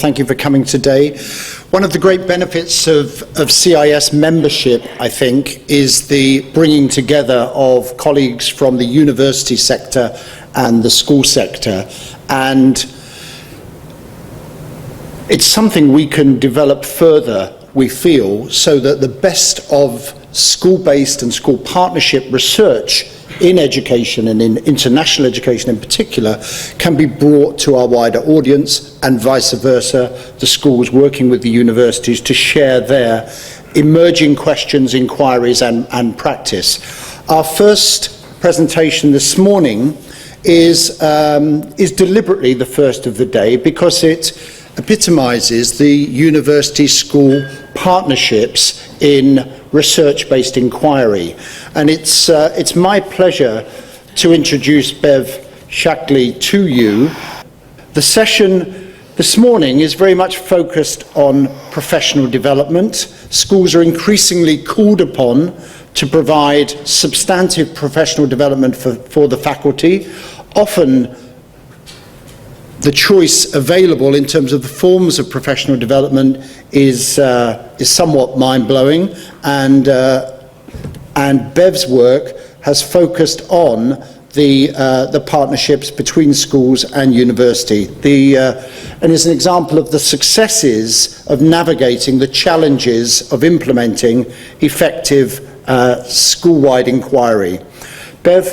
Thank you for coming today. One of the great benefits of CIS membership, I think, is the bringing together of colleagues from the university sector and the school sector. And it's something we can develop further, we feel, so that the best of school-based and school partnership research in education and in international education in particular can be brought to our wider audience, and vice versa, the schools working with the universities to share their emerging questions, inquiries and practice. Our first presentation this morning is deliberately the first of the day because it epitomizes the university school partnerships in research-based inquiry. And it's my pleasure to introduce Bev Shaklee to you. The session this morning is very much focused on professional development. Schools are increasingly called upon to provide substantive professional development for the faculty. Often the choice available in terms of the forms of professional development is somewhat mind-blowing, and Bev's work has focused on the partnerships between schools and university. And is an example of the successes of navigating the challenges of implementing effective school-wide inquiry. Bev,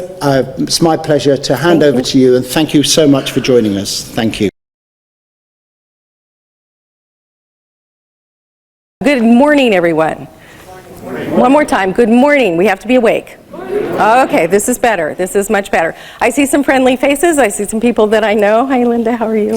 it's my pleasure to hand over to you, and thank you so much for joining us. Thank you. Good morning, everyone. One more time, good morning. We have to be awake. Okay, this is better. This is much better. I see some friendly faces. I see some people that I know. Hi, Linda, how are you?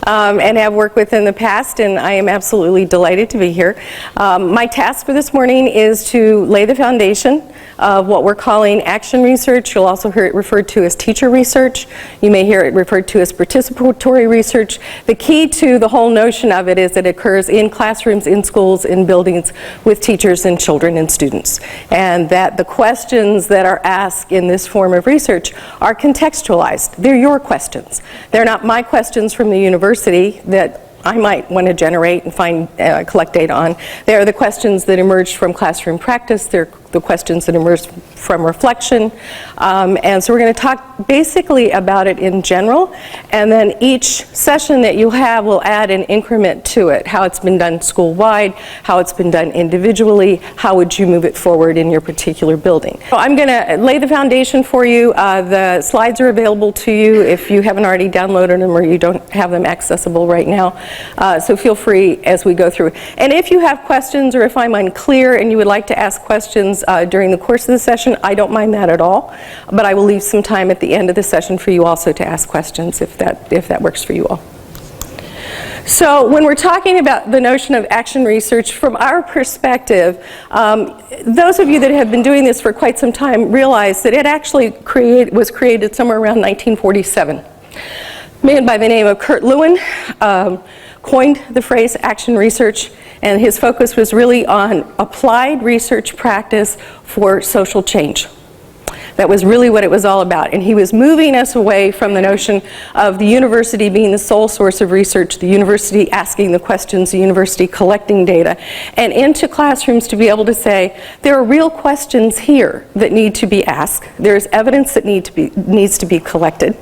And have worked with in the past, and I am absolutely delighted to be here. My task for this morning is to lay the foundation of what we're calling action research. You'll also hear it referred to as teacher research. You may hear it referred to as participatory research. The key to the whole notion of it is that it occurs in classrooms, in schools, in buildings with teachers and children and students. And that the questions that are asked in this form of research are contextualized. They're your questions. They're not my questions from the university that I might want to generate and collect data on. They are the questions that emerged from classroom practice. They're the questions that emerged from reflection. And so we're going to talk basically about it in general, and then each session that you have will add an increment to it, how it's been done school-wide, how it's been done individually, how would you move it forward in your particular building. So I'm going to lay the foundation for you. The slides are available to you if you haven't already downloaded them or you don't have them accessible right now. So feel free as we go through. And if you have questions or if I'm unclear and you would like to ask questions during the course of the session, I don't mind that at all, but I will leave some time at the end of the session for you also to ask questions if that works for you all. So when we're talking about the notion of action research, from our perspective, those of you that have been doing this for quite some time realize that it actually was created somewhere around 1947. A man by the name of Kurt Lewin coined the phrase action research, and his focus was really on applied research practice for social change. That was really what it was all about. And he was moving us away from the notion of the university being the sole source of research, the university asking the questions, the university collecting data, and into classrooms to be able to say, there are real questions here that need to be asked. There's evidence that needs to be collected,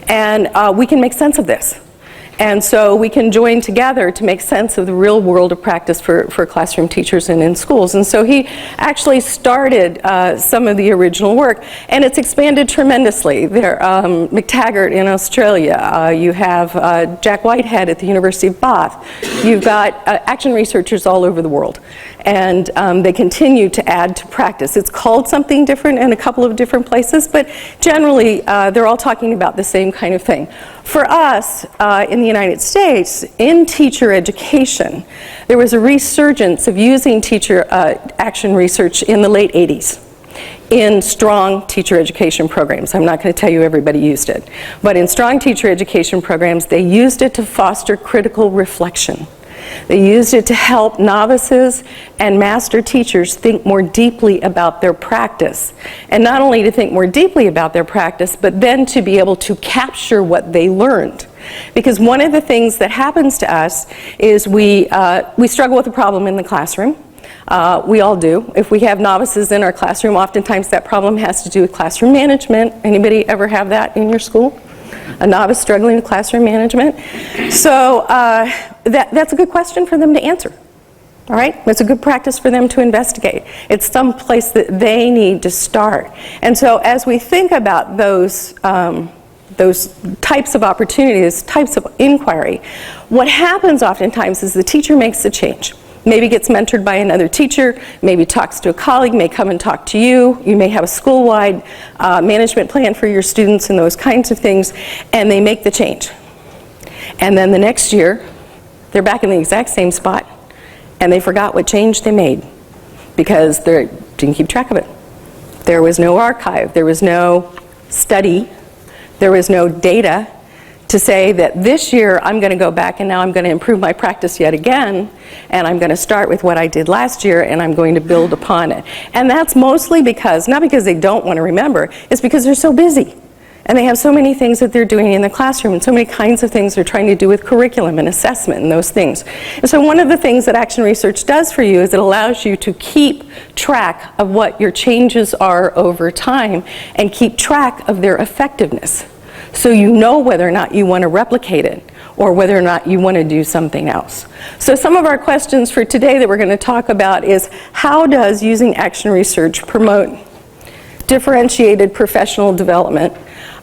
and we can make sense of this. And so we can join together to make sense of the real world of practice for classroom teachers and in schools. And so he actually started some of the original work, and it's expanded tremendously. There, McTaggart in Australia, you have Jack Whitehead at the University of Bath. You've got action researchers all over the world. And they continue to add to practice. It's called something different in a couple of different places, but generally they're all talking about the same kind of thing. For us in the United States, in teacher education, there was a resurgence of using teacher action research in the late 80s in strong teacher education programs. I'm not going to tell you everybody used it, but in strong teacher education programs, they used it to foster critical reflection. They used it to help novices and master teachers think more deeply about their practice. And not only to think more deeply about their practice, but then to be able to capture what they learned. Because one of the things that happens to us is we struggle with a problem in the classroom. We all do. If we have novices in our classroom, oftentimes that problem has to do with classroom management. Anybody ever have that in your school? A novice struggling with classroom management? So that's a good question for them to answer. All right? It's a good practice for them to investigate. It's some place that they need to start. And so as we think about those types of opportunities, types of inquiry, what happens oftentimes is the teacher makes a change. Maybe gets mentored by another teacher, maybe talks to a colleague, may come and talk to you. You may have a school-wide management plan for your students and those kinds of things, and they make the change. And then the next year, they're back in the exact same spot, and they forgot what change they made because they didn't keep track of it. There was no archive, there was no study, there was no data to say that this year I'm going to go back and now I'm going to improve my practice yet again, and I'm going to start with what I did last year and I'm going to build upon it. And that's mostly because, not because they don't want to remember, it's because they're so busy. And they have so many things that they're doing in the classroom and so many kinds of things they're trying to do with curriculum and assessment and those things. And so one of the things that action research does for you is it allows you to keep track of what your changes are over time and keep track of their effectiveness. So you know whether or not you want to replicate it or whether or not you want to do something else. So some of our questions for today that we're going to talk about is, how does using action research promote differentiated professional development?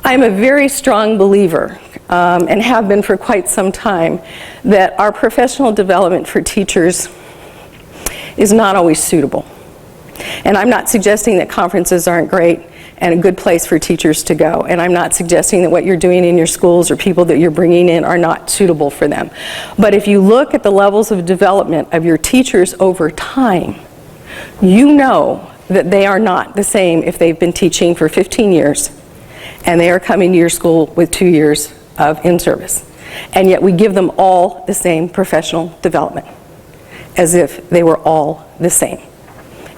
I'm a very strong believer, and have been for quite some time, that our professional development for teachers is not always suitable. And I'm not suggesting that conferences aren't great and a good place for teachers to go. And I'm not suggesting that what you're doing in your schools or people that you're bringing in are not suitable for them. But if you look at the levels of development of your teachers over time, you know that they are not the same if they've been teaching for 15 years and they are coming to your school with 2 years of in-service. And yet we give them all the same professional development, as if they were all the same.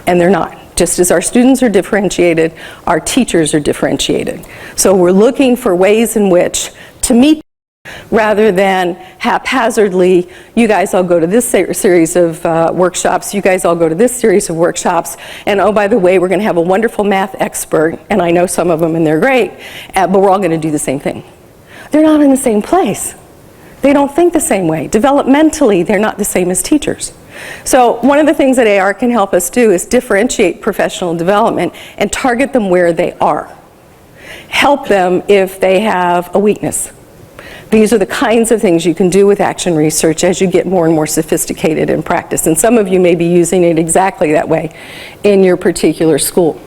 And they're not. Just as our students are differentiated, our teachers are differentiated. So we're looking for ways in which to meet rather than haphazardly, you guys all go to this series of workshops, you guys all go to this series of workshops, and oh, by the way, we're going to have a wonderful math expert, and I know some of them and they're great, but we're all going to do the same thing. They're not in the same place. They don't think the same way. Developmentally, they're not the same as teachers. So one of the things that AR can help us do is differentiate professional development and target them where they are. Help them if they have a weakness. These are the kinds of things you can do with action research as you get more and more sophisticated in practice. And some of you may be using it exactly that way in your particular school.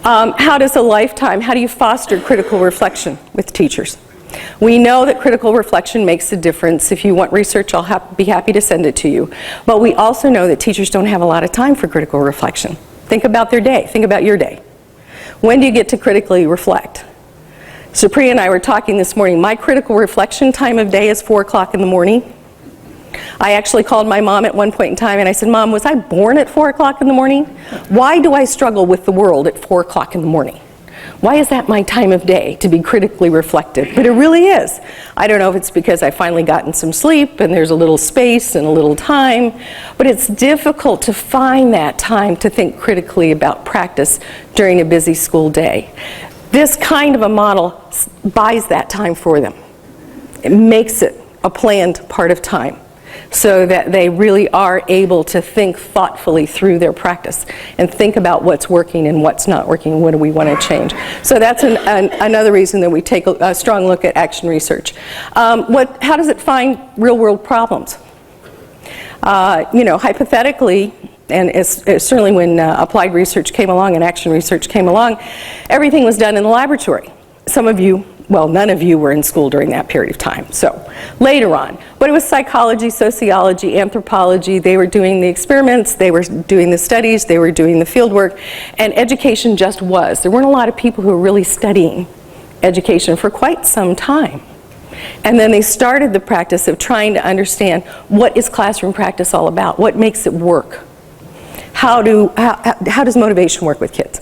How do you foster critical reflection with teachers? We know that critical reflection makes a difference. If you want research, I'll be happy to send it to you. But we also know that teachers don't have a lot of time for critical reflection. Think about their day. Think about your day. When do you get to critically reflect? Supriya and I were talking this morning. My critical reflection time of day is 4 o'clock in the morning. I actually called my mom at one point in time and I said, Mom, was I born at 4 o'clock in the morning? Why do I struggle with the world at 4 o'clock in the morning? Why is that my time of day to be critically reflective? But it really is. I don't know if it's because I've finally gotten some sleep and there's a little space and a little time, but it's difficult to find that time to think critically about practice during a busy school day. This kind of a model buys that time for them. It makes it a planned part of time so that they really are able to think thoughtfully through their practice and think about what's working and what's not working and what do we want to change. So that's another reason that we take a strong look at action research. How does it find real-world problems? Hypothetically, and certainly when applied research came along and action research came along, everything was done in the laboratory. Some of you, well, none of you were in school during that period of time, so later on. But it was psychology, sociology, anthropology. They were doing the experiments, they were doing the studies, they were doing the field work, and education just was. There weren't a lot of people who were really studying education for quite some time. And then they started the practice of trying to understand, what is classroom practice all about? What makes it work? How does motivation work with kids?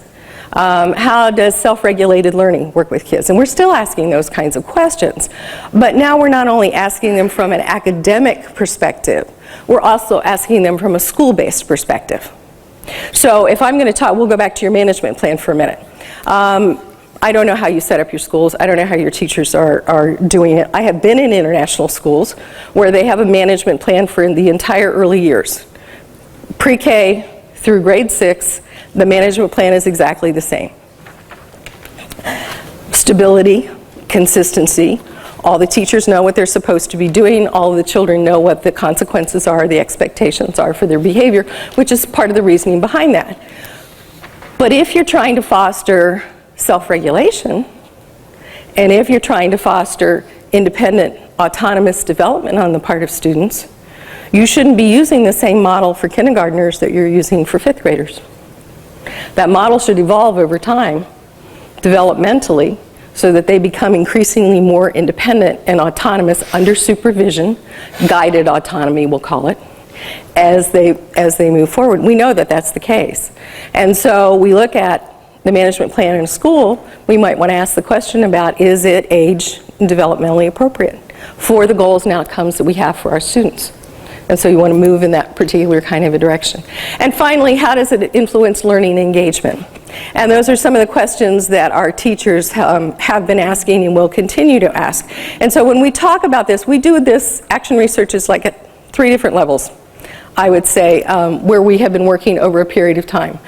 How does self-regulated learning work with kids? And we're still asking those kinds of questions. But now we're not only asking them from an academic perspective, we're also asking them from a school-based perspective. So if I'm going to talk, we'll go back to your management plan for a minute. I don't know how you set up your schools. I don't know how your teachers are doing it. I have been in international schools where they have a management plan for the entire early years. Pre-K through grade 6, the management plan is exactly the same. Stability, consistency. All the teachers know what they're supposed to be doing. All the children know what the consequences are, the expectations are for their behavior, which is part of the reasoning behind that. But if you're trying to foster self-regulation, and if you're trying to foster independent, autonomous development on the part of students, you shouldn't be using the same model for kindergartners that you're using for 5th graders. That model should evolve over time, developmentally, so that they become increasingly more independent and autonomous under supervision, guided autonomy we'll call it, as they move forward. We know that that's the case. And so we look at the management plan in a school, we might want to ask the question about, is it age and developmentally appropriate for the goals and outcomes that we have for our students? And so you want to move in that particular kind of a direction. And finally, how does it influence learning engagement? And those are some of the questions that our teachers have been asking and will continue to ask. And so when we talk about this, we do this, action research is like at 3 different levels, I would say, where we have been working over a period of time.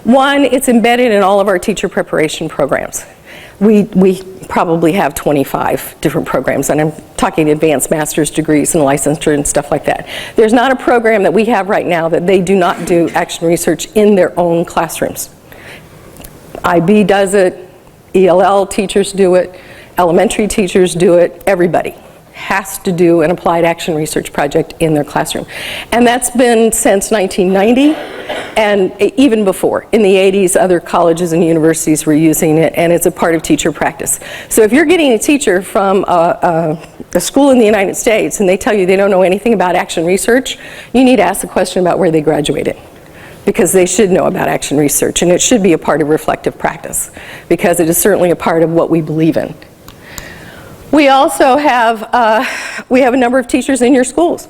One, it's embedded in all of our teacher preparation programs. We probably have 25 different programs, and I'm talking advanced master's degrees and licensure and stuff like that. There's not a program that we have right now that they do not do action research in their own classrooms. IB does it, ELL teachers do it, elementary teachers do it, everybody has to do an applied action research project in their classroom. And that's been since 1990, and even before. In the 80s, other colleges and universities were using it, and it's a part of teacher practice. So if you're getting a teacher from a school in the United States and they tell you they don't know anything about action research, you need to ask the question about where they graduated, because they should know about action research, and it should be a part of reflective practice, because it is certainly a part of what we believe in. We also have, a number of teachers in your schools.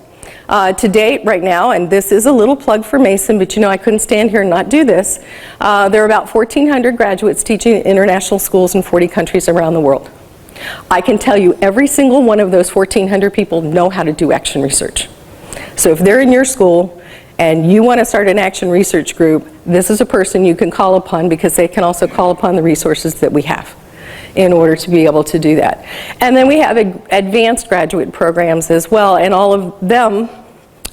To date, right now, and this is a little plug for Mason, but you know I couldn't stand here and not do this, there are about 1,400 graduates teaching in international schools in 40 countries around the world. I can tell you every single one of those 1,400 people know how to do action research. So if they're in your school and you want to start an action research group, this is a person you can call upon, because they can also call upon the resources that we have in order to be able to do that. And then we have advanced graduate programs as well, and all of them,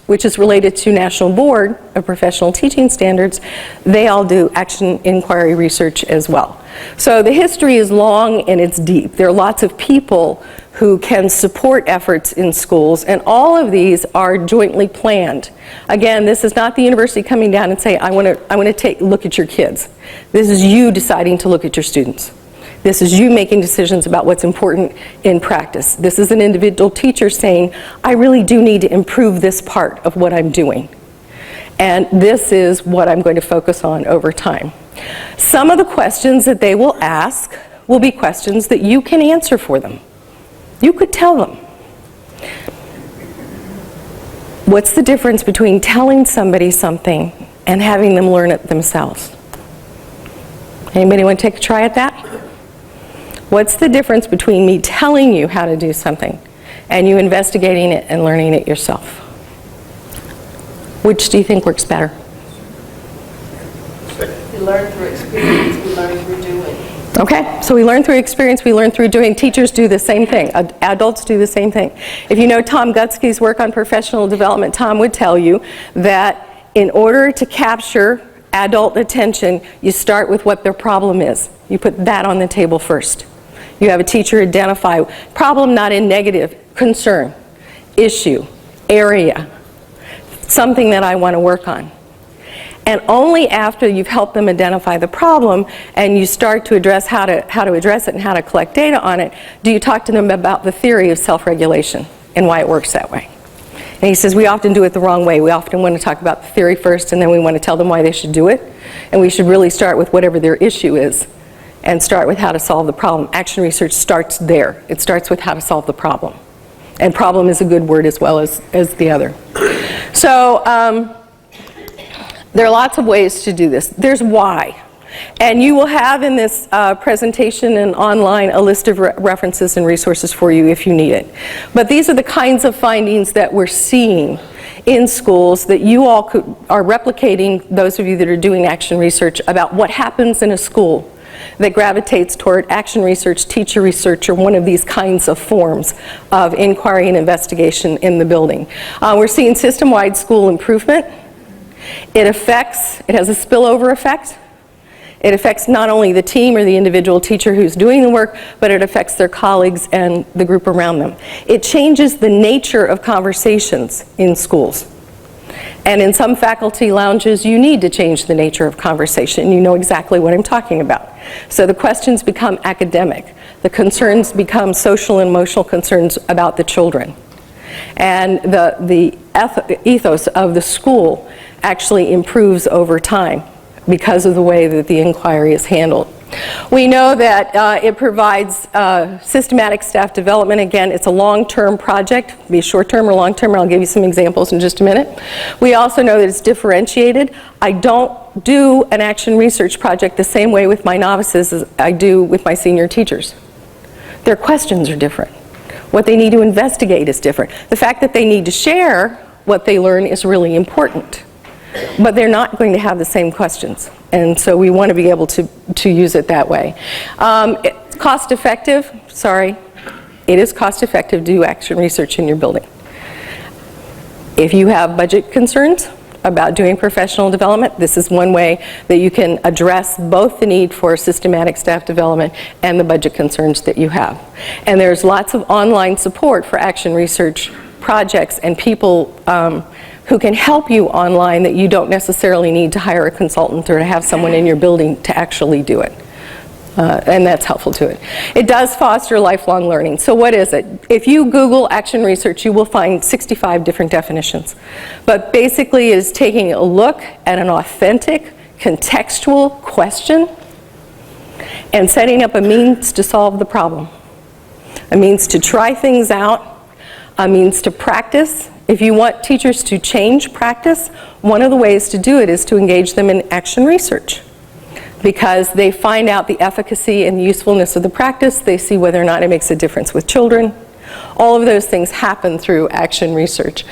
which is related to National Board of Professional Teaching Standards, they all do action inquiry research as well. So the history is long and it's deep. There are lots of people who can support efforts in schools, and all of these are jointly planned. Again, this is not the university coming down and saying, I want to look at your kids. This is you deciding to look at your students. This is you making decisions about what's important in practice. This is an individual teacher saying, I really do need to improve this part of what I'm doing. And this is what I'm going to focus on over time. Some of the questions that they will ask will be questions that you can answer for them. You could tell them. What's the difference between telling somebody something and having them learn it themselves? Anybody want to take a try at that? What's the difference between me telling you how to do something and you investigating it and learning it yourself? Which do you think works better? We learn through experience, we learn through doing. Okay, so we learn through experience, we learn through doing. Teachers do the same thing. Adults do the same thing. If you know Tom Gutsky's work on professional development, Tom would tell you that in order to capture adult attention, you start with what their problem is. You put that on the table first. You have a teacher identify problem, not in negative, concern, issue, area, something that I want to work on. And only after you've helped them identify the problem and you start to address how to address it and how to collect data on it, do you talk to them about the theory of self-regulation and why it works that way. And he says we often do it the wrong way. We often want to talk about the theory first, and then we want to tell them why they should do it. And we should really start with whatever their issue is and start with how to solve the problem. Action research starts there. It starts with how to solve the problem. And problem is a good word as well as the other. So there are lots of ways to do this. There's why. And you will have in this presentation and online a list of references and resources for you if you need it. But these are the kinds of findings that we're seeing in schools that you all are replicating, those of you that are doing action research, about what happens in a school that gravitates toward action research, teacher research, or one of these kinds of forms of inquiry and investigation in the building. We're seeing system-wide school improvement. It has a spillover effect. It affects not only the team or the individual teacher who's doing the work, but it affects their colleagues and the group around them. It changes the nature of conversations in schools. And in some faculty lounges, you need to change the nature of conversation. You know exactly what I'm talking about. So the questions become academic. The concerns become social and emotional concerns about the children. And the ethos of the school actually improves over time because of the way that the inquiry is handled. We know that it provides systematic staff development. Again, it's a long-term project. It can be short-term or long-term, and I'll give you some examples in just a minute. We also know that it's differentiated. I don't do an action research project the same way with my novices as I do with my senior teachers. Their questions are different. What they need to investigate is different. The fact that they need to share what they learn is really important. But they're not going to have the same questions. And so we want to be able to use it that way. It's cost effective. Sorry. It is cost effective to do action research in your building. If you have budget concerns about doing professional development, this is one way that you can address both the need for systematic staff development and the budget concerns that you have. And there's lots of online support for action research projects and people who can help you online that you don't necessarily need to hire a consultant or to have someone in your building to actually do it. And that's helpful to it. It does foster lifelong learning. So what is it? If you Google action research, you will find 65 different definitions. But basically it is taking a look at an authentic, contextual question and setting up a means to solve the problem. A means to try things out, a means to practice. If you want teachers to change practice, one of the ways to do it is to engage them in action research, because they find out the efficacy and the usefulness of the practice. They see whether or not it makes a difference with children. All of those things happen through action research.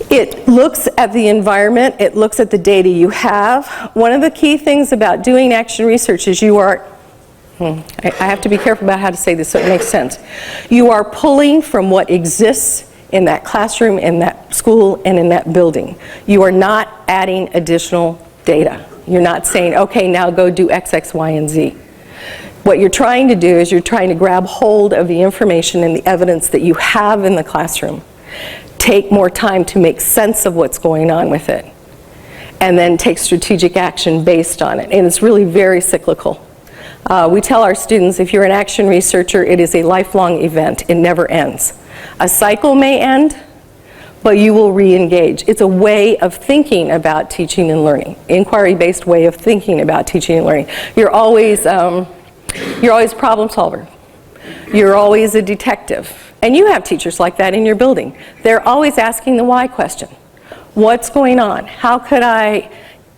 It looks at the environment. It looks at the data you have. One of the key things about doing action research is you are, I have to be careful about how to say this so it makes sense. You are pulling from what exists in that classroom, in that school, and in that building. You are not adding additional data. You're not saying, okay, now go do X, X, Y, and Z. What you're trying to do is you're trying to grab hold of the information and the evidence that you have in the classroom, take more time to make sense of what's going on with it, and then take strategic action based on it. And it's really very cyclical. We tell our students, if you're an action researcher, it is a lifelong event. It never ends. A cycle may end, but you will re-engage. It's a way of thinking about teaching and learning, inquiry-based way of thinking about teaching and learning. You're always a problem solver. You're always a detective. And you have teachers like that in your building. They're always asking the why question. What's going on? How could I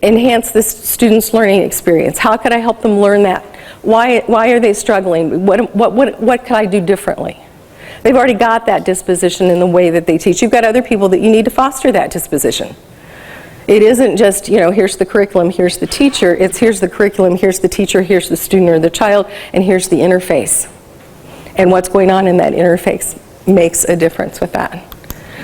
enhance this student's learning experience? How could I help them learn that? Why are they struggling? What could I do differently? They've already got that disposition in the way that they teach. You've got other people that you need to foster that disposition. It isn't just, here's the curriculum, here's the teacher. It's here's the curriculum, here's the teacher, here's the student or the child, and here's the interface. And what's going on in that interface makes a difference with that.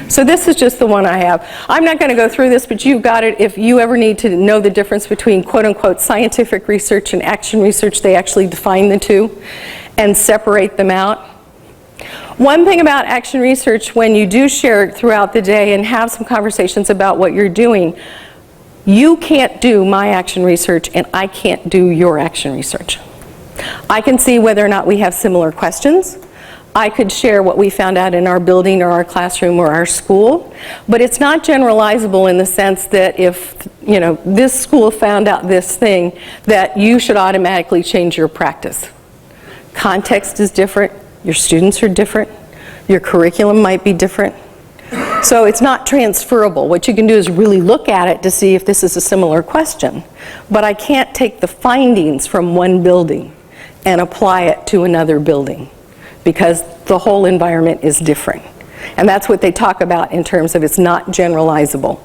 So this is just the one I have. I'm not going to go through this, but you've got it. If you ever need to know the difference between quote-unquote scientific research and action research, they actually define the two and separate them out. One thing about action research, when you do share it throughout the day and have some conversations about what you're doing, you can't do my action research and I can't do your action research. I can see whether or not we have similar questions. I could share what we found out in our building or our classroom or our school, but it's not generalizable in the sense that if, you know, this school found out this thing, that you should automatically change your practice. Context is different, your students are different, your curriculum might be different. So it's not transferable. What you can do is really look at it to see if this is a similar question, but I can't take the findings from one building and apply it to another building, because the whole environment is different. And that's what they talk about in terms of it's not generalizable.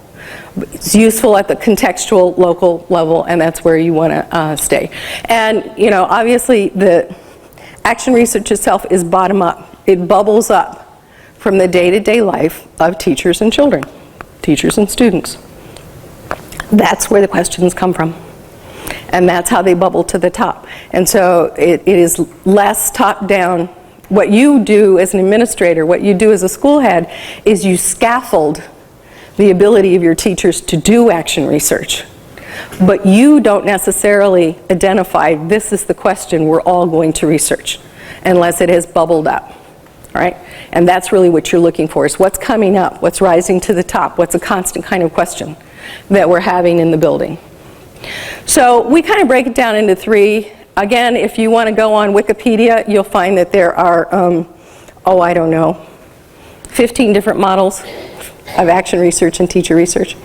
It's useful at the contextual local level, and that's where you want to stay. And, you know, obviously the action research itself is bottom up. It bubbles up from the day-to-day life of teachers and children, teachers and students. That's where the questions come from. And that's how they bubble to the top. And so it is less top-down. What you do as an administrator, what you do as a school head, is you scaffold the ability of your teachers to do action research. But you don't necessarily identify, this is the question we're all going to research, unless it has bubbled up. All right? And that's really what you're looking for, is what's coming up, what's rising to the top, what's a constant kind of question that we're having in the building. So we kind of break it down into three. Again, if you want to go on Wikipedia, you'll find that there are, I don't know, 15 different models of action research and teacher research.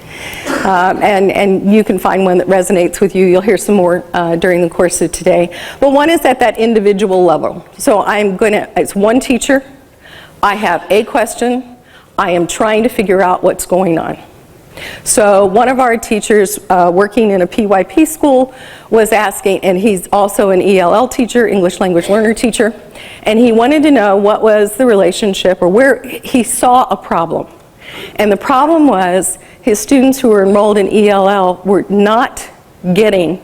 And you can find one that resonates with you. You'll hear some more during the course of today. But one is at that individual level. So it's one teacher. I have a question. I am trying to figure out what's going on. So one of our teachers working in a PYP school was asking, and he's also an ELL teacher, English language learner teacher, and he wanted to know what was the relationship, or where he saw a problem. And the problem was his students who were enrolled in ELL were not getting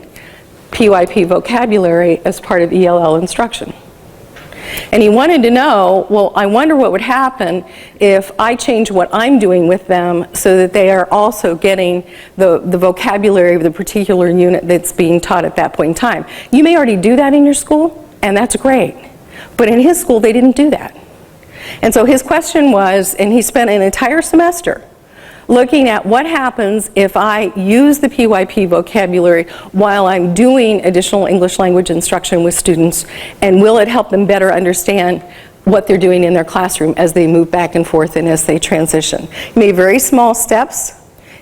PYP vocabulary as part of ELL instruction. And he wanted to know, well, I wonder what would happen if I change what I'm doing with them so that they are also getting the vocabulary of the particular unit that's being taught at that point in time. You may already do that in your school, and that's great. But in his school, they didn't do that. And so his question was, and he spent an entire semester looking at what happens if I use the PYP vocabulary while I'm doing additional English language instruction with students, and will it help them better understand what they're doing in their classroom as they move back and forth and as they transition. He made very small steps.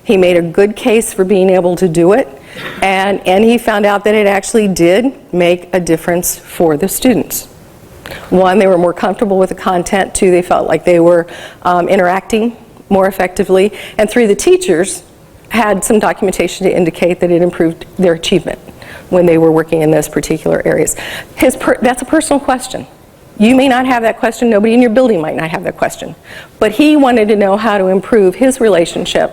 He made a good case for being able to do it, and he found out that it actually did make a difference for the students. One, they were more comfortable with the content. Two, they felt like they were interacting more effectively. And three, the teachers had some documentation to indicate that it improved their achievement when they were working in those particular areas. That's a personal question. You may not have that question. Nobody in your building might not have that question. But he wanted to know how to improve his relationship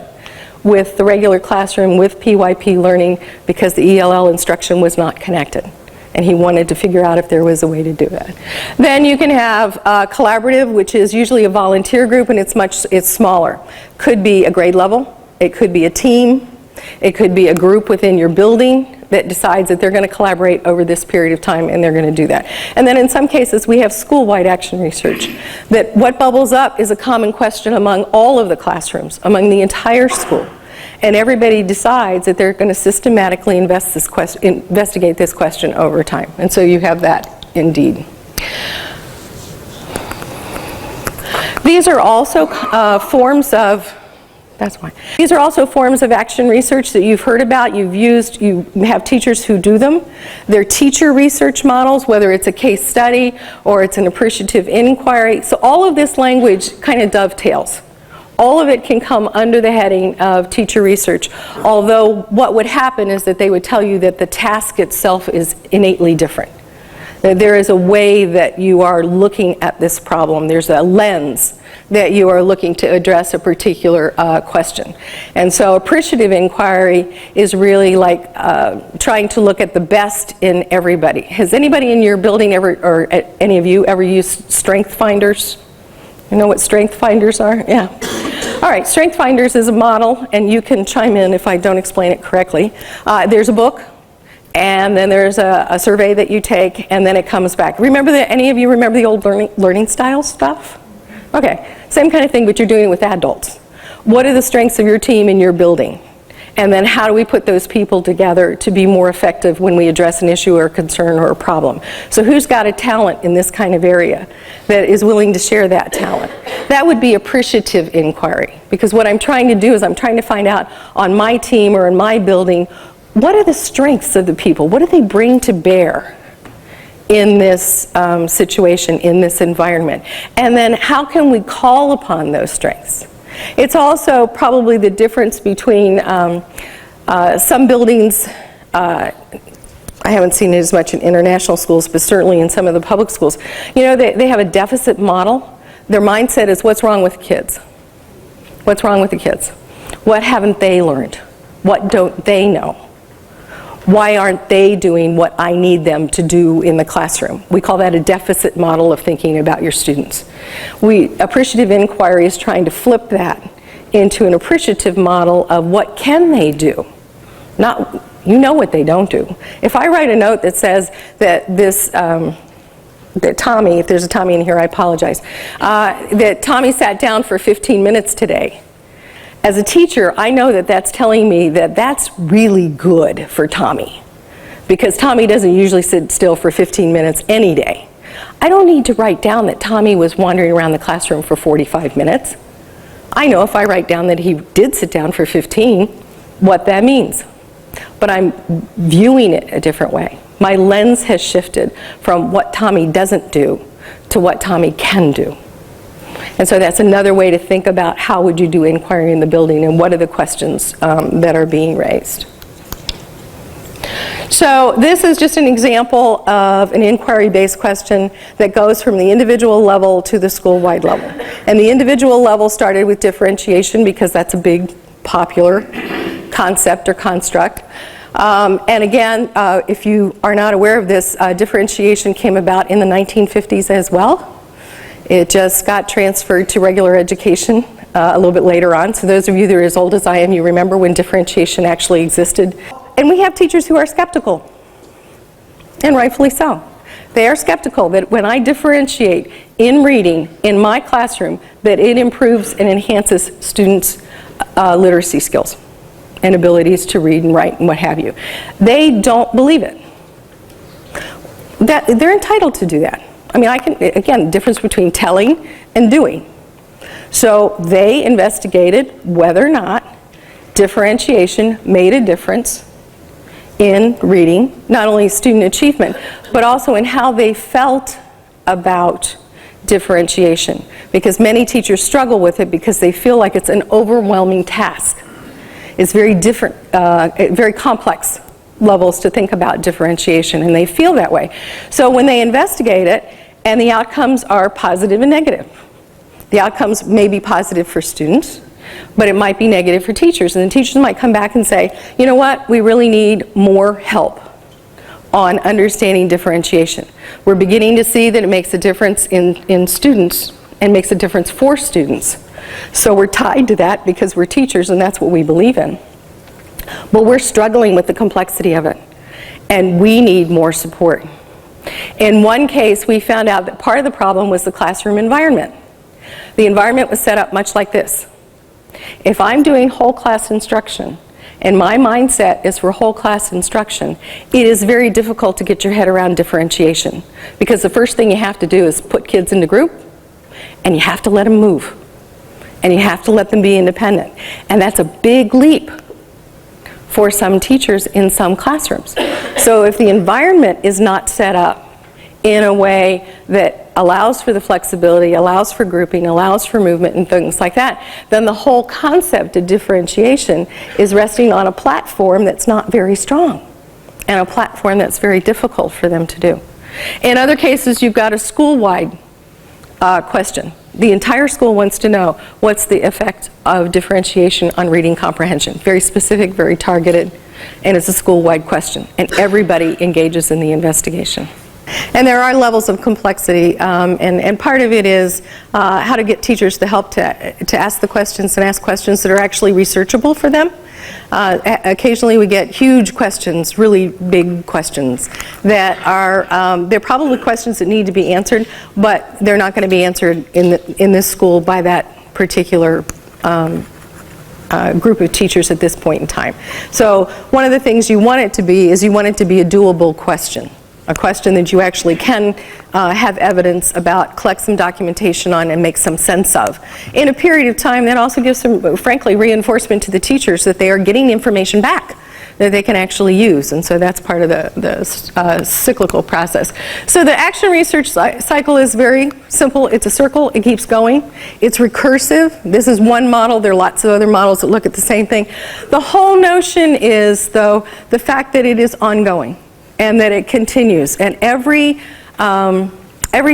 with the regular classroom, with PYP learning, because the ELL instruction was not connected. And he wanted to figure out if there was a way to do that. Then you can have collaborative, which is usually a volunteer group, and it's smaller. Could be a grade level, it could be a team, it could be a group within your building that decides that they're going to collaborate over this period of time, and they're going to do that. And then in some cases we have school-wide action research, that what bubbles up is a common question among all of the classrooms, among the entire school. And everybody decides that they're going to systematically investigate this question over time. And so you have that indeed. These are also forms of action research that you've heard about, you've used, you have teachers who do them. They're teacher research models, whether it's a case study or it's an appreciative inquiry. So all of this language kind of dovetails. All of it can come under the heading of teacher research, although what would happen is that they would tell you that the task itself is innately different. That there is a way that you are looking at this problem. There's a lens that you are looking to address a particular question. And so appreciative inquiry is really like trying to look at the best in everybody. Has anybody in your building ever, or any of you, ever used strength finders? You know what strength finders are? Yeah. All right, strength finders is a model, and you can chime in if I don't explain it correctly. There's a book, And then there's a survey that you take, and then it comes back. Any of you remember the old learning style stuff? Okay, same kind of thing, but you're doing it with adults. What are the strengths of your team in your building? And then how do we put those people together to be more effective when we address an issue or a concern or a problem? So who's got a talent in this kind of area that is willing to share that talent? That would be appreciative inquiry, because what I'm trying to do is I'm trying to find out on my team or in my building, what are the strengths of the people? What do they bring to bear in this situation, in this environment? And then how can we call upon those strengths? It's also probably the difference between some buildings, I haven't seen it as much in international schools, but certainly in some of the public schools. You know, they have a deficit model. Their mindset is, what's wrong with the kids? What's wrong with the kids? What haven't they learned? What don't they know? Why aren't they doing what I need them to do in the classroom? We call that a deficit model of thinking about your students. Appreciative inquiry is trying to flip that into an appreciative model of what can they do? Not, you know what they don't do. If I write a note that says that that Tommy, if there's a Tommy in here, I apologize, that Tommy sat down for 15 minutes today. As a teacher, I know that that's telling me that that's really good for Tommy, because Tommy doesn't usually sit still for 15 minutes any day. I don't need to write down that Tommy was wandering around the classroom for 45 minutes. I know if I write down that he did sit down for 15, what that means. But I'm viewing it a different way. My lens has shifted from what Tommy doesn't do to what Tommy can do. And so that's another way to think about how would you do inquiry in the building and what are the questions that are being raised. So this is just an example of an inquiry-based question that goes from the individual level to the school-wide level. And the individual level started with differentiation because that's a big popular concept or construct. And again, if you are not aware of this, differentiation came about in the 1950s as well. It just got transferred to regular education a little bit later on. So those of you that are as old as I am, you remember when differentiation actually existed. And we have teachers who are skeptical, and rightfully so. They are skeptical that when I differentiate in reading in my classroom, that it improves and enhances students' literacy skills and abilities to read and write and what have you. They don't believe it. They're entitled to do that. I mean, again, the difference between telling and doing. So they investigated whether or not differentiation made a difference in reading, not only student achievement, but also in how they felt about differentiation. Because many teachers struggle with it because they feel like it's an overwhelming task. It's very different, very complex levels to think about differentiation, and they feel that way. So when they investigate it, and the outcomes are positive and negative. The outcomes may be positive for students, but it might be negative for teachers. And the teachers might come back and say, you know what, we really need more help on understanding differentiation. We're beginning to see that it makes a difference in students and makes a difference for students. So we're tied to that because we're teachers and that's what we believe in. But we're struggling with the complexity of it, and we need more support. In one case, we found out that part of the problem was the classroom environment. The environment was set up much like this. If I'm doing whole class instruction, and my mindset is for whole class instruction, it is very difficult to get your head around differentiation. Because the first thing you have to do is put kids into group, and you have to let them move. And you have to let them be independent. And that's a big leap for some teachers in some classrooms. So if the environment is not set up in a way that allows for the flexibility, allows for grouping, allows for movement and things like that, then the whole concept of differentiation is resting on a platform that's not very strong and a platform that's very difficult for them to do. In other cases, you've got a school-wide question. The entire school wants to know what's the effect of differentiation on reading comprehension. Very specific, very targeted, and it's a school-wide question. And everybody engages in the investigation. And there are levels of complexity, and part of it is how to get teachers to help to ask the questions and ask questions that are actually researchable for them. Occasionally we get huge questions, really big questions, that are, they're probably questions that need to be answered, but they're not going to be answered in this school by that particular group of teachers at this point in time. So one of the things you want it to be is you want it to be a doable question. A question that you actually can have evidence about, collect some documentation on, and make some sense of. In a period of time that also gives some, frankly, reinforcement to the teachers that they are getting information back that they can actually use. And so that's part of the cyclical process. So the action research cycle is very simple. It's a circle. It keeps going. It's recursive. This is one model. There are lots of other models that look at the same thing. The whole notion is, though, the fact that it is ongoing and that it continues. And every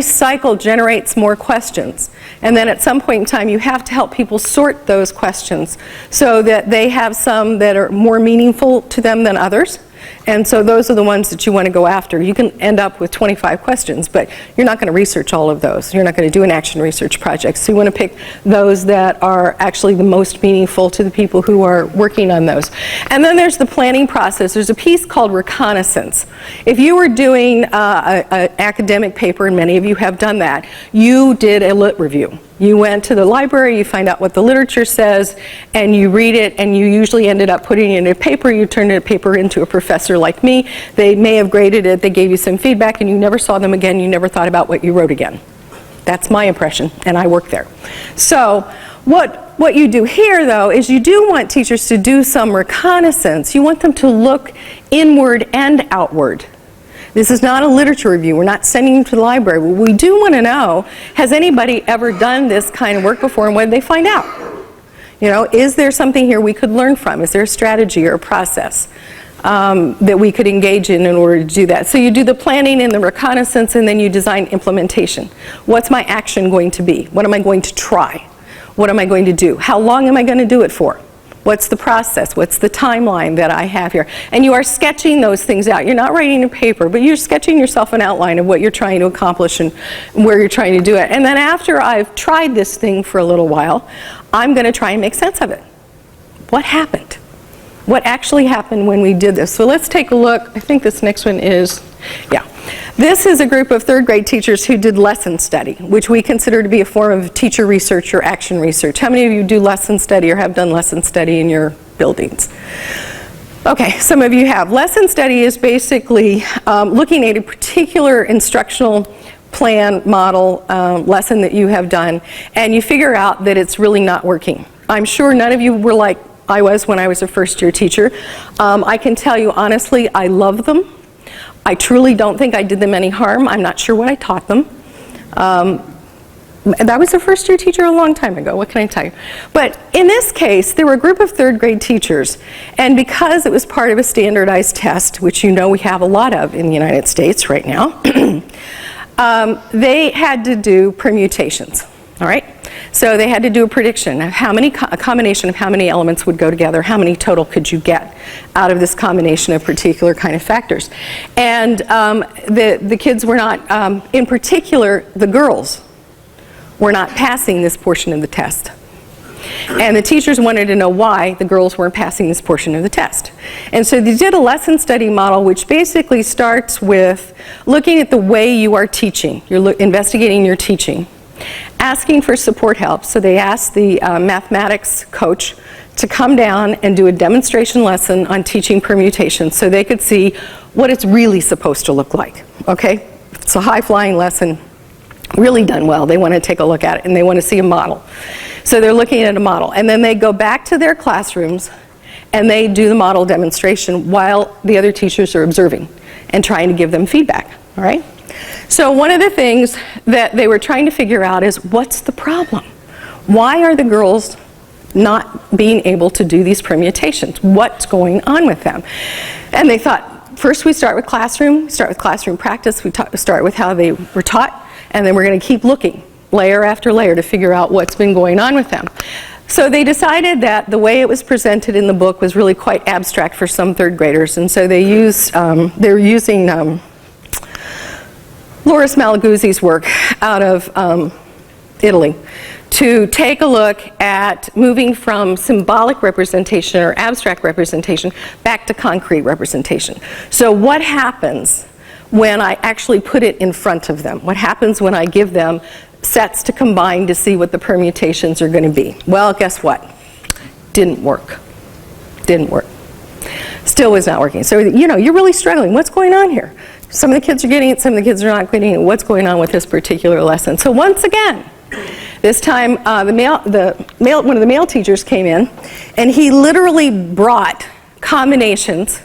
cycle generates more questions. And then at some point in time, you have to help people sort those questions so that they have some that are more meaningful to them than others. And so those are the ones that you want to go after. You can end up with 25 questions, but you're not going to research all of those. You're not going to do an action research project. So you want to pick those that are actually the most meaningful to the people who are working on those. And then there's the planning process. There's a piece called reconnaissance. If you were doing an academic paper, and many of you have done that, you did a lit review. You went to the library, you find out what the literature says, and you read it, and you usually ended up putting it in a paper. You turned a paper into a professor like me. They may have graded it, they gave you some feedback, and you never saw them again. You never thought about what you wrote again. That's my impression, and I work there. So what you do here, though, is you do want teachers to do some reconnaissance. You want them to look inward and outward. This is not a literature review. We're not sending them to the library. What we do want to know, has anybody ever done this kind of work before, and what did they find out? You know, is there something here we could learn from? Is there a strategy or a process that we could engage in order to do that? So you do the planning and the reconnaissance, and then you design implementation. What's my action going to be? What am I going to try? What am I going to do? How long am I going to do it for? What's the process? What's the timeline that I have here? And you are sketching those things out. You're not writing a paper, but you're sketching yourself an outline of what you're trying to accomplish and where you're trying to do it. And then after I've tried this thing for a little while, I'm going to try and make sense of it. What happened? What actually happened when we did this? So let's take a look. I think this next one is, yeah. This is a group of third grade teachers who did lesson study, which we consider to be a form of teacher research or action research. How many of you do lesson study or have done lesson study in your buildings? Okay, some of you have. Lesson study is basically looking at a particular instructional plan, model, lesson that you have done, and you figure out that it's really not working. I'm sure none of you were like I was when I was a first-year teacher. I can tell you honestly, I love them. I truly don't think I did them any harm. I'm not sure what I taught them. And I was a first-year teacher a long time ago. What can I tell you? But in this case, there were a group of third-grade teachers, and because it was part of a standardized test, which you know we have a lot of in the United States right now, they had to do permutations. All right? So they had to do a prediction of how many, a combination of how many elements would go together, how many total could you get out of this combination of particular kind of factors. And the kids were not, in particular, the girls were not passing this portion of the test. And the teachers wanted to know why the girls weren't passing this portion of the test. And so they did a lesson study model, which basically starts with looking at the way you are teaching. You're investigating your teaching. Asking for support help. So they asked the mathematics coach to come down and do a demonstration lesson on teaching permutations so they could see what it's really supposed to look like. Okay? It's a high-flying lesson, really done well. They want to take a look at it and they want to see a model. So they're looking at a model. And then they go back to their classrooms and they do the model demonstration while the other teachers are observing and trying to give them feedback. All right? So one of the things that they were trying to figure out is, what's the problem? Why are the girls not being able to do these permutations? What's going on with them? And they thought, first we start with classroom practice, we start with how they were taught, and then we're going to keep looking layer after layer to figure out what's been going on with them. So they decided that the way it was presented in the book was really quite abstract for some third graders, and so they used, they're using Loris Malaguzzi's work out of Italy to take a look at moving from symbolic representation or abstract representation back to concrete representation. So what happens when I actually put it in front of them? What happens when I give them sets to combine to see what the permutations are going to be? Well, guess what? Didn't work. Didn't work. Still was not working. So, you know, you're really struggling. What's going on here? Some of the kids are getting it, some of the kids are not getting it. What's going on with this particular lesson? So once again, this time one of the male teachers came in, and he literally brought combinations.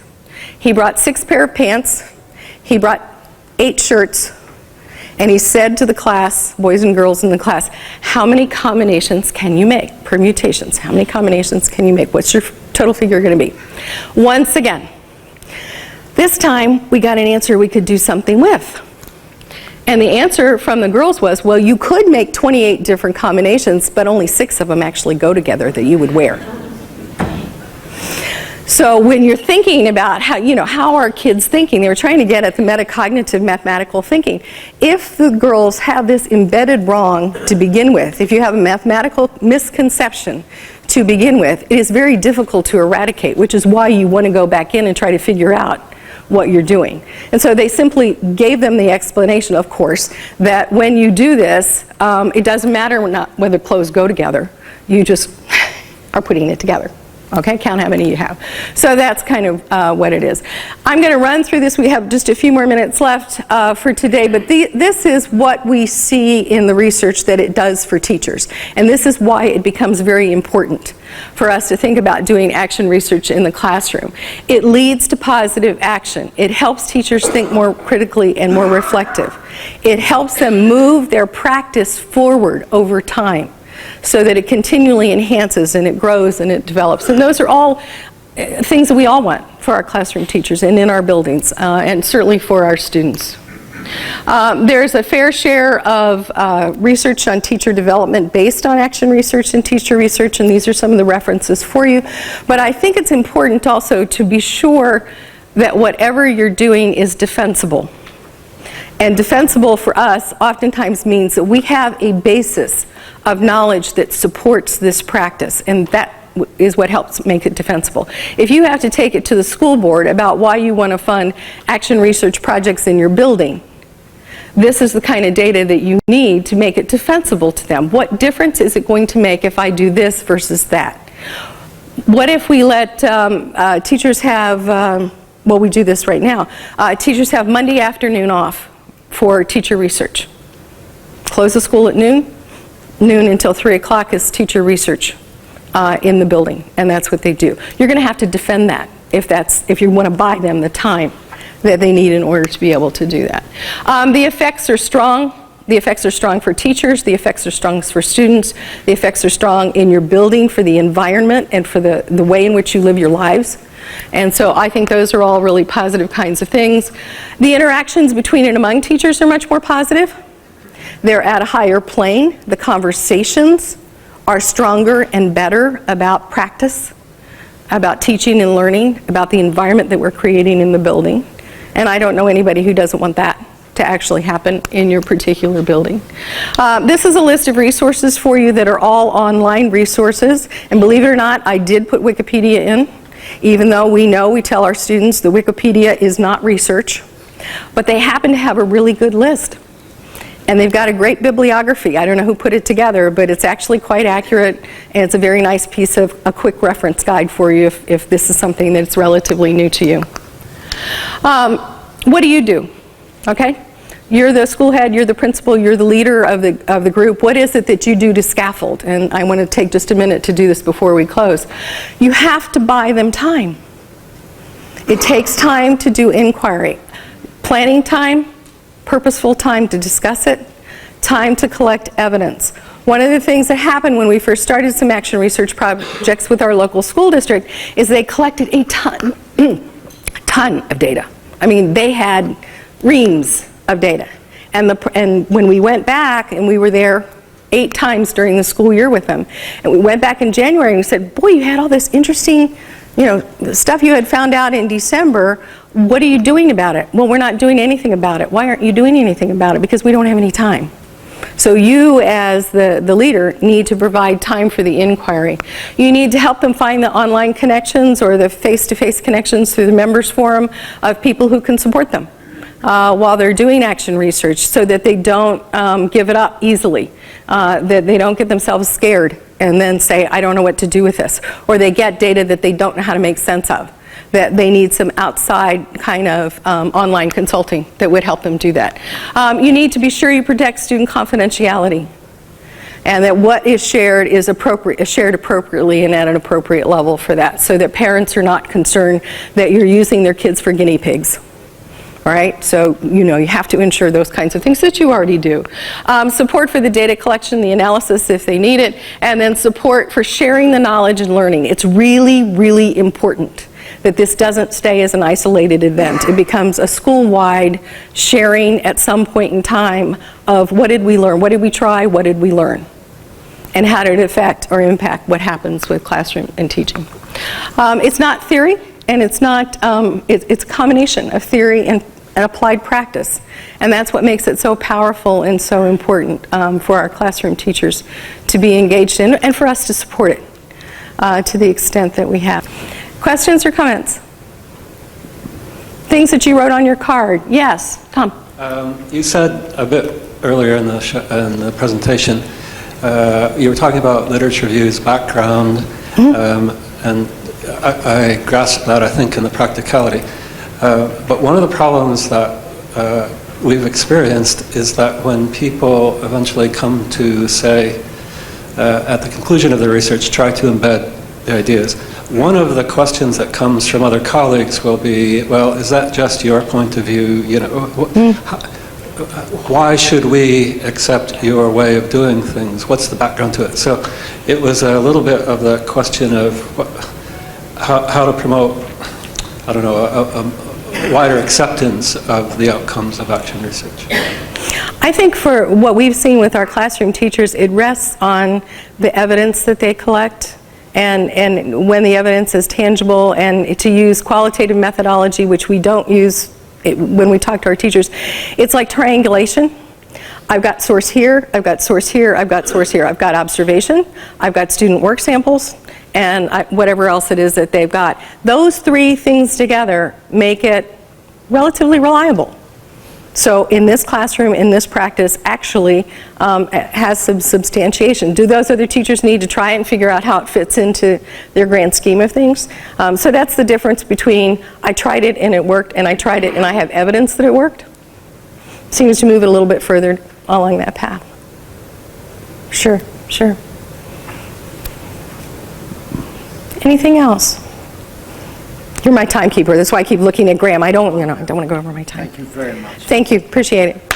He brought 6 pair of pants, he brought 8 shirts, and he said to the class, boys and girls in the class, how many combinations can you make? Permutations, how many combinations can you make? What's your total figure going to be? Once again, this time we got an answer we could do something with. And the answer from the girls was, well, you could make 28 different combinations, but only 6 of them actually go together that you would wear. So when you're thinking about how, you know, how are kids thinking, they were trying to get at the metacognitive mathematical thinking. If the girls have this embedded wrong to begin with, if you have a mathematical misconception to begin with, it is very difficult to eradicate, which is why you want to go back in and try to figure out what you're doing. And so they simply gave them the explanation, of course, that when you do this, it doesn't matter whether clothes go together, you just are putting it together. Okay, count how many you have. So that's kind of what it is. I'm going to run through this. We have just a few more minutes left for today, but this is what we see in the research that it does for teachers. And this is why it becomes very important for us to think about doing action research in the classroom. It leads to positive action. It helps teachers think more critically and more reflective. It helps them move their practice forward over time, so that it continually enhances and it grows and it develops. And those are all things that we all want for our classroom teachers and in our buildings, and certainly for our students. There's a fair share of research on teacher development based on action research and teacher research, and these are some of the references for you. But I think it's important also to be sure that whatever you're doing is defensible. And defensible for us oftentimes means that we have a basis of knowledge that supports this practice, and that is what helps make it defensible. If you have to take it to the school board about why you want to fund action research projects in your building, this is the kind of data that you need to make it defensible to them. What difference is it going to make if I do this versus that? What if we let teachers have, well, we do this right now, teachers have Monday afternoon off for teacher research. Close the school at noon until 3 o'clock is teacher research in the building, and that's what they do. You're going to have to defend that if you want to buy them the time that they need in order to be able to do that. The effects are strong. The effects are strong for teachers. The effects are strong for students. The effects are strong in your building for the environment and for the way in which you live your lives. And so I think those are all really positive kinds of things. The interactions between and among teachers are much more positive. They're at a higher plane. The conversations are stronger and better about practice, about teaching and learning, about the environment that we're creating in the building. And I don't know anybody who doesn't want that to actually happen in your particular building. This is a list of resources for you that are all online resources. And believe it or not, I did put Wikipedia in, even though we tell our students the Wikipedia is not research. But they happen to have a really good list. And they've got a great bibliography. I don't know who put it together, but it's actually quite accurate, and it's a very nice piece of a quick reference guide for you if this is something that's relatively new to you. What do you do? Okay? You're the school head, you're the principal, you're the leader of the group. What is it that you do to scaffold? And I want to take just a minute to do this before we close. You have to buy them time. It takes time to do inquiry. Planning time, purposeful time to discuss it, time to collect evidence. One of the things that happened when we first started some action research projects with our local school district is they collected a ton of data. I mean, they had reams of data. And when we went back, and we were there 8 times during the school year with them, and we went back in January and we said, boy, you had all this interesting You know, the stuff you had found out in December, what are you doing about it? Well, we're not doing anything about it. Why aren't you doing anything about it? Because we don't have any time. So you, as the leader, need to provide time for the inquiry. You need to help them find the online connections or the face-to-face connections through the members forum of people who can support them while they're doing action research, so that they don't give it up easily, that they don't get themselves scared and then say, I don't know what to do with this, or they get data that they don't know how to make sense of, that they need some outside kind of online consulting that would help them do that. You need to be sure you protect student confidentiality, and that what is shared is shared appropriately and at an appropriate level for that, so that parents are not concerned that you're using their kids for guinea pigs. All right, so you know you have to ensure those kinds of things that you already do. Support for the data collection, the analysis if they need it, and then support for sharing the knowledge and learning. It's really, really important that this doesn't stay as an isolated event. It becomes a school-wide sharing at some point in time of what did we learn, what did we try, what did we learn, and how did it affect or impact what happens with classroom and teaching. It's not theory, and it's not, it's a combination of theory and applied practice. And that's what makes it so powerful and so important for our classroom teachers to be engaged in, and for us to support it to the extent that we have. Questions or comments? Things that you wrote on your card. Yes, Tom. You said a bit earlier in the presentation, you were talking about literature reviews, background, and I grasped that, I think, in the practicality. But one of the problems that we've experienced is that when people eventually come to say, at the conclusion of the research, try to embed the ideas, one of the questions that comes from other colleagues will be, well, is that just your point of view? You know, why should we accept your way of doing things? What's the background to it? So it was a little bit of the question of how to promote, I don't know, a wider acceptance of the outcomes of action research. I think for what we've seen with our classroom teachers, it rests on the evidence that they collect, and when the evidence is tangible, and to use qualitative methodology, which we don't use when we talk to our teachers. It's like triangulation. I've got source here, I've got source here, I've got source here. I've got observation, I've got student work samples, and whatever else it is that they've got. Those three things together make it relatively reliable. So in this classroom, in this practice, actually has some substantiation. Do those other teachers need to try and figure out how it fits into their grand scheme of things? So that's the difference between I tried it and it worked, and I tried it and I have evidence that it worked. Seems to move it a little bit further along that path. Sure, sure. Anything else? You're my timekeeper. That's why I keep looking at Graham. I don't want to go over my time. Thank you very much. Thank you. Appreciate it.